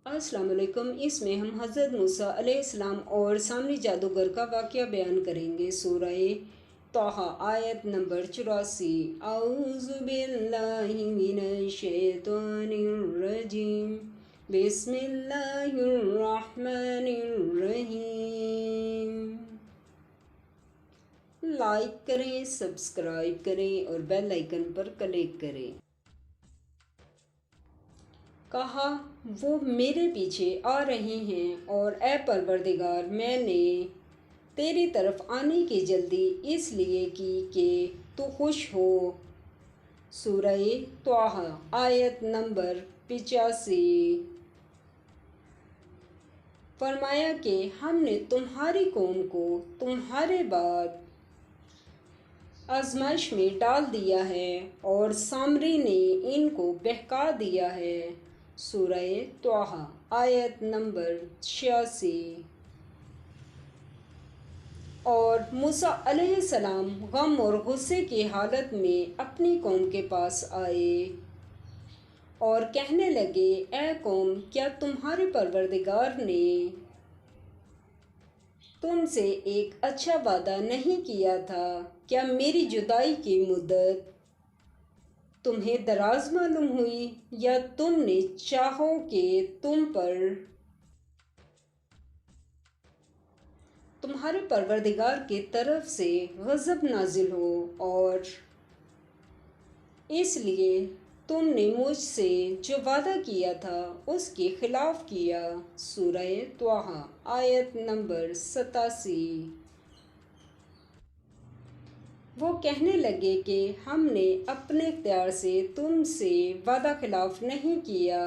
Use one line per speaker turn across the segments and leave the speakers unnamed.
अस्सलाम वालेकुम। इसमें हम हज़रत मूसा अलैहिस्सलाम और सामरी जादूगर का वाक़या बयान करेंगे। सूरह तौहा आयत नंबर 84। औज़ु बिल्लाहि मिनश शैतानिर रजीम, बिस्मिल्लाहिर रहमानिर रहीम। लाइक करें, सब्सक्राइब करें और बेल आइकन पर क्लिक करें। कहा, वो मेरे पीछे आ रहे हैं और ए परवरदिगार, मैंने तेरी तरफ आने की जल्दी इसलिए की कि तू खुश हो। सूरह तौहा आयत नंबर 85। फरमाया कि हमने तुम्हारी कौम को तुम्हारे बाद आजमाइश में डाल दिया है और सामरी ने इनको बहका दिया है। सूरह तौहा आयत नंबर 86। और मूसा अलैहिस्सलाम गम और गुस्से की हालत में अपनी कौम के पास आए और कहने लगे, ए कौम, क्या तुम्हारे परवरदिगार ने तुमसे एक अच्छा वादा नहीं किया था? क्या मेरी जुदाई की मुद्दत तुम्हें दराज मालूम हुई, या तुमने चाहो कि तुम पर तुम्हारे परवरदिगार की तरफ से गज़ब नाजिल हो और इसलिए तुमने मुझसे जो वादा किया था उसके खिलाफ किया। सूरह तौहा आयत नंबर 87। वो कहने लगे कि हमने अपने इख्तियार से तुमसे वादा खिलाफ नहीं किया,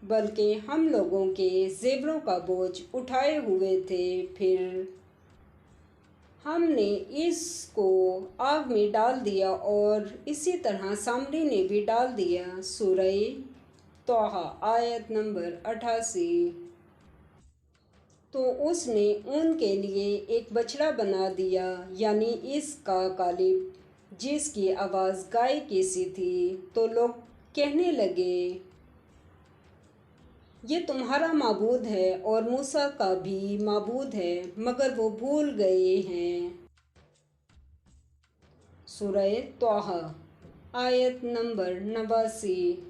बल्कि हम लोगों के ज़ेवरों का बोझ उठाए हुए थे। फिर हमने इसको आग में डाल दिया और इसी तरह सामरी ने भी डाल दिया। सूरह तौहा आयत नंबर 88। तो उसने उनके लिए एक बछड़ा बना दिया, यानी इसका कालिब, जिसकी आवाज़ गाय की सी थी। तो लोग कहने लगे, ये तुम्हारा माबूद है और मूसा का भी माबूद है, मगर वो भूल गए हैं। सूरह तौहा आयत नंबर 89।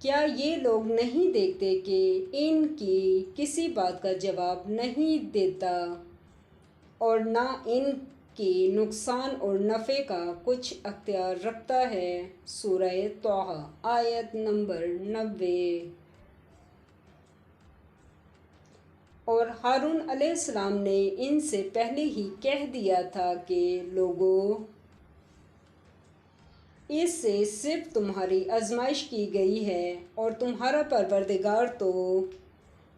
क्या ये लोग नहीं देखते कि इनकी किसी बात का जवाब नहीं देता और ना इनके नुकसान और नफ़े का कुछ अख्तियार रखता है? सूरह तौहा आयत नंबर 90। और हारून अलैहिस्सलाम ने इनसे पहले ही कह दिया था कि लोगों, इससे सिर्फ तुम्हारी आजमाइश की गई है और तुम्हारा परवरदिगार तो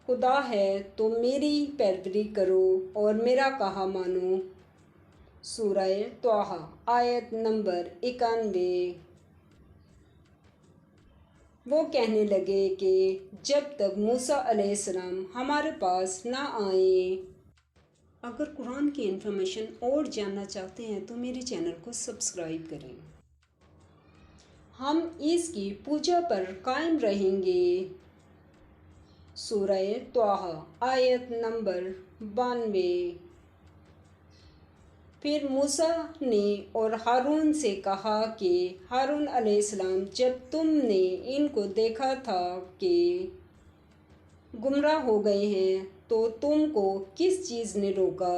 खुदा है, तो मेरी पैरवी करो और मेरा कहा मानो। सूरह तौहा आयत नंबर 91। वो कहने लगे कि जब तक मूसा अलैहिस्सलाम हमारे पास ना आए। अगर कुरान की इन्फॉर्मेशन और जानना चाहते हैं तो मेरे चैनल को सब्सक्राइब करें। हम इसकी पूजा पर कायम रहेंगे। सूरह तौहा आयत नंबर 92। फिर मूसा ने और हारून से कहा कि हारून अलैहिस्सलाम, जब तुमने इनको देखा था कि गुमराह हो गए हैं तो तुमको किस चीज़ ने रोका?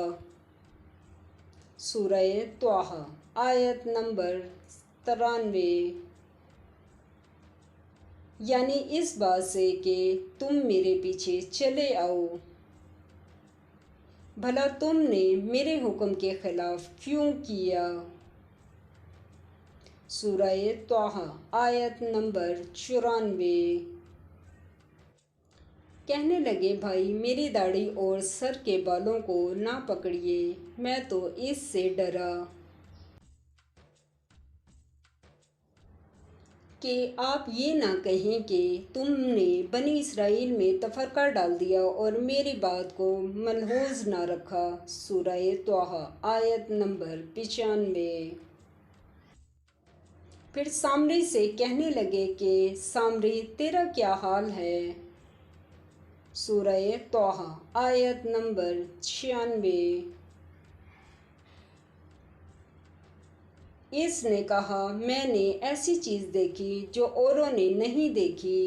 सूरह तौहा आयत नंबर 93। यानी इस बात से कि तुम मेरे पीछे चले आओ। भला तुमने मेरे हुक्म के खिलाफ क्यों किया? सूरह तौहा आयत नंबर 94। कहने लगे, भाई, मेरी दाढ़ी और सर के बालों को ना पकड़िए, मैं तो इससे डरा कि आप ये ना कहें कि तुमने बनी इसराइल में तफरका डाल दिया और मेरी बात को मलहूज ना रखा। सूरह तौहा आयत नंबर 95। پھر سامری سے کہنے لگے کہ سامری تیرا کیا حال ہے؟ سورہ طٰہٰ آیت نمبر 96۔ اس نے کہا میں نے ایسی چیز دیکھی جو اوروں نے نہیں دیکھی،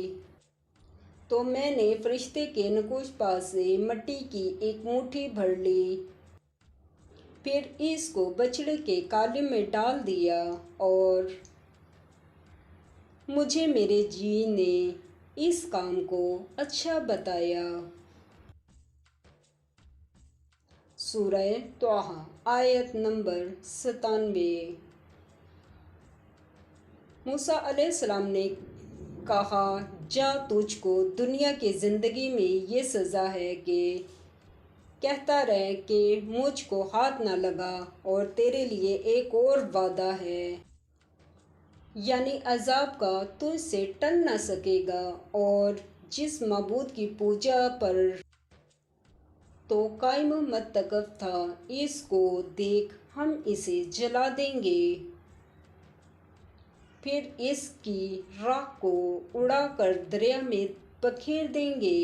تو میں نے فرشتے کے نقوش پا سے مٹی کی ایک مٹھی بھر لی، پھر اس کو بچڑے کے کالے میں ڈال دیا، اور مجھے میرے جی نے اس کام کو اچھا بتایا۔ سورہ طٰہٰ آیت نمبر 97۔ موسیٰ علیہ السلام نے کہا جا تجھ کو دنیا کی زندگی میں یہ سزا ہے کہ کہتا رہ کہ مجھ کو ہاتھ نہ لگا، اور تیرے لیے ایک اور وعدہ ہے، یعنی عذاب کا تجھ سے ٹل نہ سکے گا، اور جس معبود کی پوجا پر تو قائم متکف تھا اس کو دیکھ ہم اسے جلا دیں گے، پھر اس کی راکھ کو اڑا کر دریا میں بکھیر دیں گے۔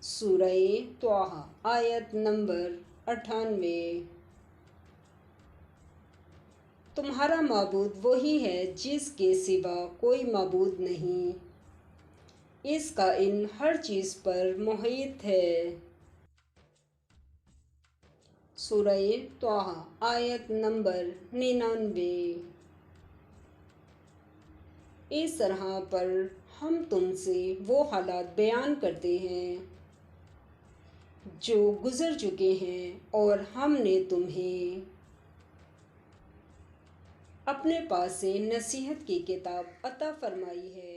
سورہ طٰہٰ آیت نمبر 98۔ تمہارا معبود وہی ہے جس کے سوا کوئی معبود نہیں، اس کا علم ہر چیز پر محیط ہے۔ سورہ طٰہٰ آیت نمبر 99۔ اس طرح پر ہم تم سے وہ حالات بیان کرتے ہیں جو گزر چکے ہیں، اور ہم نے تمہیں اپنے پاس سے نصیحت کی کتاب عطا فرمائی ہے۔